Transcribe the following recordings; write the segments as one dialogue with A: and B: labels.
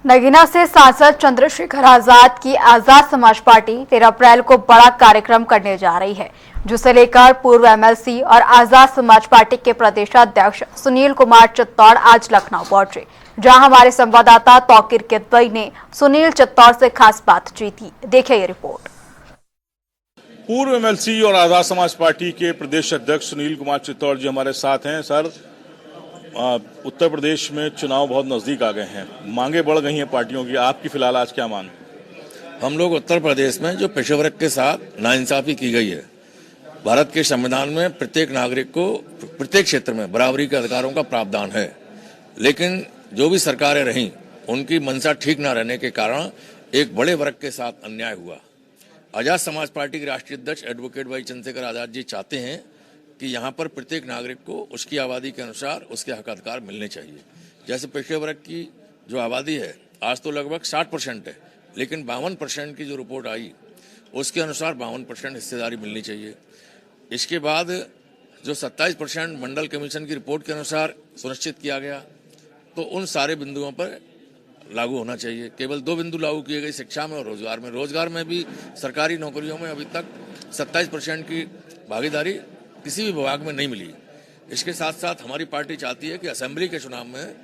A: नगीना से सांसद चंद्रशेखर आजाद की आजाद समाज पार्टी 13 अप्रैल को बड़ा कार्यक्रम करने जा रही है, जिसे लेकर पूर्व एमएलसी और आजाद समाज पार्टी के प्रदेशाध्यक्ष सुनील कुमार चित्तौड़ आज लखनऊ पहुंचे, जहां हमारे संवाददाता तौकीर किदवई ने सुनील चित्तौड़ से खास बातचीत की। देखिए ये रिपोर्ट।
B: पूर्व एमएलसी और आजाद समाज पार्टी के प्रदेश अध्यक्ष सुनील कुमार चित्तौड़ जी हमारे साथ हैं। सर, उत्तर प्रदेश में चुनाव बहुत नजदीक आ गए हैं, मांगे बढ़ गई हैं पार्टियों की, आपकी फिलहाल आज क्या मांग?
C: हम लोग उत्तर प्रदेश में जो पेशे वर्ग के साथ नाइंसाफी की गई है, भारत के संविधान में प्रत्येक नागरिक को प्रत्येक क्षेत्र में बराबरी के अधिकारों का प्रावधान है, लेकिन जो भी सरकारें रहीं उनकी मंशा ठीक न रहने के कारण एक बड़े वर्ग के साथ अन्याय हुआ। आजाद समाज पार्टी के राष्ट्रीय अध्यक्ष एडवोकेट भाई चंद्रशेखर आजाद जी चाहते हैं कि यहाँ पर प्रत्येक नागरिक को उसकी आबादी के अनुसार उसके हक अधिकार मिलने चाहिए। जैसे पेशे वर्ग की जो आबादी है आज तो लगभग 60% है, लेकिन 52% की जो रिपोर्ट आई उसके अनुसार 52% हिस्सेदारी मिलनी चाहिए। इसके बाद जो 27% मंडल कमीशन की रिपोर्ट के अनुसार सुनिश्चित किया गया, तो उन सारे बिंदुओं पर लागू होना चाहिए। केवल 2 बिंदु लागू किए गए, शिक्षा में और रोजगार में। रोजगार में भी सरकारी नौकरियों में अभी तक 27% की भागीदारी किसी भी विभाग में नहीं मिली। इसके साथ साथ हमारी पार्टी चाहती है कि असेंबली के चुनाव में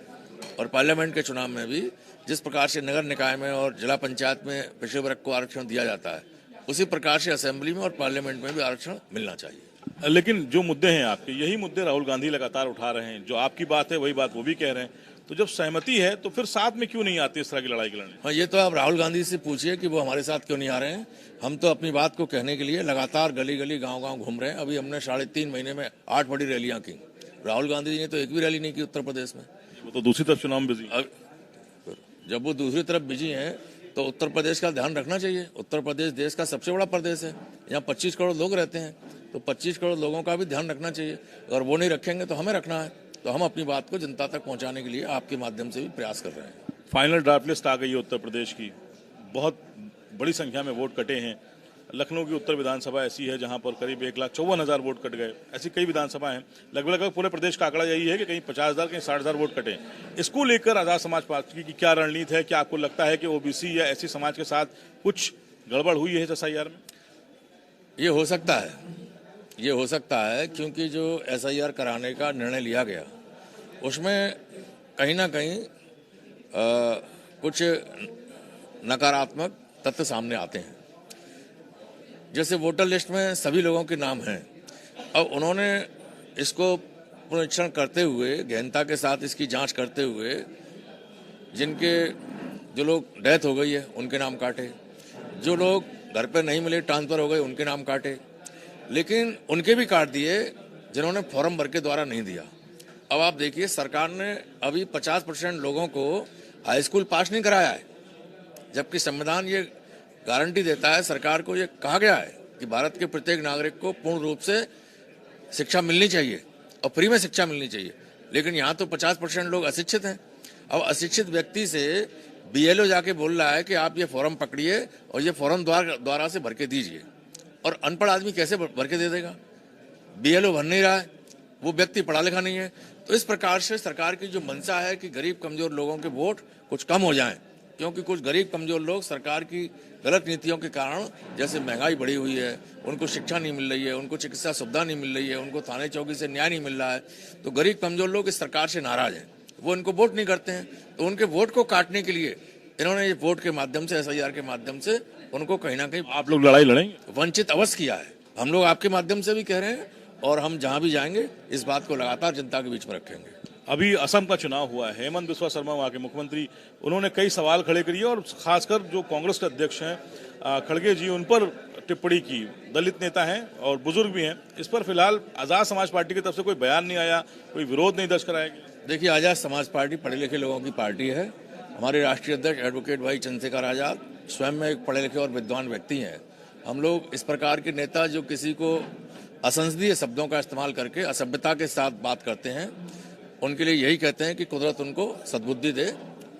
C: और पार्लियामेंट के चुनाव में भी जिस प्रकार से नगर निकाय में और जिला पंचायत में पेशे वर्ग को आरक्षण दिया जाता है, उसी प्रकार से असेंबली में और पार्लियामेंट में भी आरक्षण मिलना चाहिए।
B: लेकिन जो मुद्दे हैं आपके, यही मुद्दे राहुल गांधी लगातार उठा रहे हैं। जो आपकी बात है वही बात वो भी कह रहे हैं, तो जब सहमति है तो फिर साथ में क्यों नहीं आते इस तरह की लड़ाई के लड़ने?
C: हाँ, ये तो आप राहुल गांधी से पूछिए कि वो हमारे साथ क्यों नहीं आ रहे हैं। हम तो अपनी बात को कहने के लिए लगातार गली गली गांव गांव घूम रहे हैं। अभी हमने 3.5 महीने में 8 बड़ी रैलियां की। राहुल गांधी जी ने तो एक भी रैली नहीं की उत्तर प्रदेश में।
B: वो तो दूसरी तरफ चुनाव में बिजी।
C: जब वो दूसरी तरफ बिजी हैं तो उत्तर प्रदेश का ध्यान रखना चाहिए। उत्तर प्रदेश देश का सबसे बड़ा प्रदेश है, यहाँ 25 करोड़ लोग रहते हैं, तो 25 करोड़ लोगों का भी ध्यान रखना चाहिए। अगर वो नहीं रखेंगे तो हमें रखना है। तो हम अपनी बात को जनता तक पहुंचाने के लिए आपके माध्यम से भी प्रयास कर रहे हैं।
B: फाइनल ड्राफ्ट लिस्ट आ गई है उत्तर प्रदेश की, बहुत बड़ी संख्या में वोट कटे हैं। लखनऊ की उत्तर विधानसभा ऐसी है जहां पर करीब 1,54,000 वोट कट गए। ऐसी कई विधानसभा हैं। लगभग पूरे प्रदेश का आंकड़ा यही है कि कहीं 50,000 कहीं 60,000 वोट कटे। इसको लेकर आजाद समाज पार्टी की क्या रणनीति है? क्या आपको लगता है कि ओबीसी या ऐसी समाज के साथ कुछ गड़बड़ हुई है एसआईआर में?
C: ये हो सकता है क्योंकि जो एसआईआर कराने का निर्णय लिया गया उसमें कहीं ना कहीं कुछ नकारात्मक तथ्य सामने आते हैं। जैसे वोटर लिस्ट में सभी लोगों के नाम हैं। अब उन्होंने इसको पुनरीक्षण करते हुए, गहनता के साथ इसकी जांच करते हुए, जिनके जो लोग डेथ हो गई है उनके नाम काटे, जो लोग घर पे नहीं मिले ट्रांसफर हो गए उनके नाम काटे, लेकिन उनके भी काट दिए जिन्होंने फॉर्म भर के द्वारा नहीं दिया। अब आप देखिए, सरकार ने अभी 50% लोगों को हाई स्कूल पास नहीं कराया है, जबकि संविधान ये गारंटी देता है, सरकार को ये कहा गया है कि भारत के प्रत्येक नागरिक को पूर्ण रूप से शिक्षा मिलनी चाहिए और फ्री में शिक्षा मिलनी चाहिए। लेकिन यहाँ तो 50% लोग अशिक्षित हैं। अब अशिक्षित व्यक्ति से बीएलओ जाके बोल रहा है कि आप ये फॉर्म पकड़िए और ये फॉर्म द्वारा से भर के दीजिए, और अनपढ़ आदमी कैसे भर के दे देगा? बीएलओ भर नहीं रहा है, वो व्यक्ति पढ़ा लिखा नहीं है। तो इस प्रकार से सरकार की जो मंशा है कि गरीब कमजोर लोगों के वोट कुछ कम हो जाएं, क्योंकि कुछ गरीब कमजोर लोग सरकार की गलत नीतियों के कारण, जैसे महंगाई बढ़ी हुई है, उनको शिक्षा नहीं मिल रही है, उनको चिकित्सा सुविधा नहीं मिल रही है, उनको थाने चौकी से न्याय नहीं मिल रहा है, तो गरीब कमजोर लोग इस सरकार से नाराज हैं, वो इनको वोट नहीं करते हैं। तो उनके वोट को काटने के लिए इन्होंने ये वोट के माध्यम से, एसआईआर के माध्यम से उनको कहीं ना कहीं
B: आप लोग लड़ाई लड़ेंगे,
C: वंचित अवश्य किया है। हम लोग आपके माध्यम से भी कह रहे हैं और हम जहां भी जाएंगे इस बात को लगातार जनता के बीच में रखेंगे।
B: अभी असम का चुनाव हुआ है, हेमंत बिस्वा शर्मा वहाँ के मुख्यमंत्री, उन्होंने कई सवाल खड़े किए और खासकर जो कांग्रेस के अध्यक्ष हैं खड़गे जी, उन पर टिप्पणी की। दलित नेता हैं और बुजुर्ग भी हैं। इस पर फिलहाल आजाद समाज पार्टी की तरफ से कोई बयान नहीं आया, कोई विरोध नहीं दर्ज कराया गया।
C: देखिए, आजाद समाज पार्टी पढ़े लिखे लोगों की पार्टी है। हमारे राष्ट्रीय अध्यक्ष एडवोकेट भाई चंद्रशेखर आजाद स्वयं में एक पढ़े लिखे और विद्वान व्यक्ति हैं। हम लोग इस प्रकार के नेता जो किसी को असंसदीय शब्दों का इस्तेमाल करके असभ्यता के साथ बात करते हैं, उनके लिए यही कहते हैं कि कुदरत उनको सद्बुद्धि दे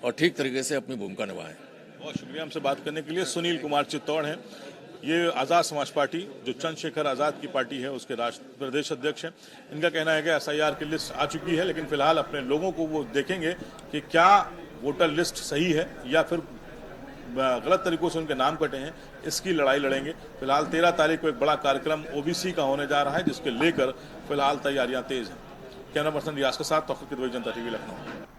C: और ठीक तरीके से अपनी भूमिका निभाएं।
B: बहुत शुक्रिया हमसे बात करने के लिए। सुनील कुमार चित्तौड़ हैं, ये आजाद समाज पार्टी जो चंद्रशेखर आजाद की पार्टी है उसके प्रदेश अध्यक्ष हैं। इनका कहना है कि एसआईआर की लिस्ट आ चुकी है, लेकिन फिलहाल अपने लोगों को वो देखेंगे कि क्या वोटर लिस्ट सही है या फिर गलत तरीकों से उनके नाम कटे हैं, इसकी लड़ाई लड़ेंगे। फिलहाल 13 तारीख को एक बड़ा कार्यक्रम ओबीसी का होने जा रहा है, जिसके लेकर फिलहाल तैयारियां तेज हैं। कैमरा पर्सन रियाज के साथ तौफीक जनता टीवी लखनऊ।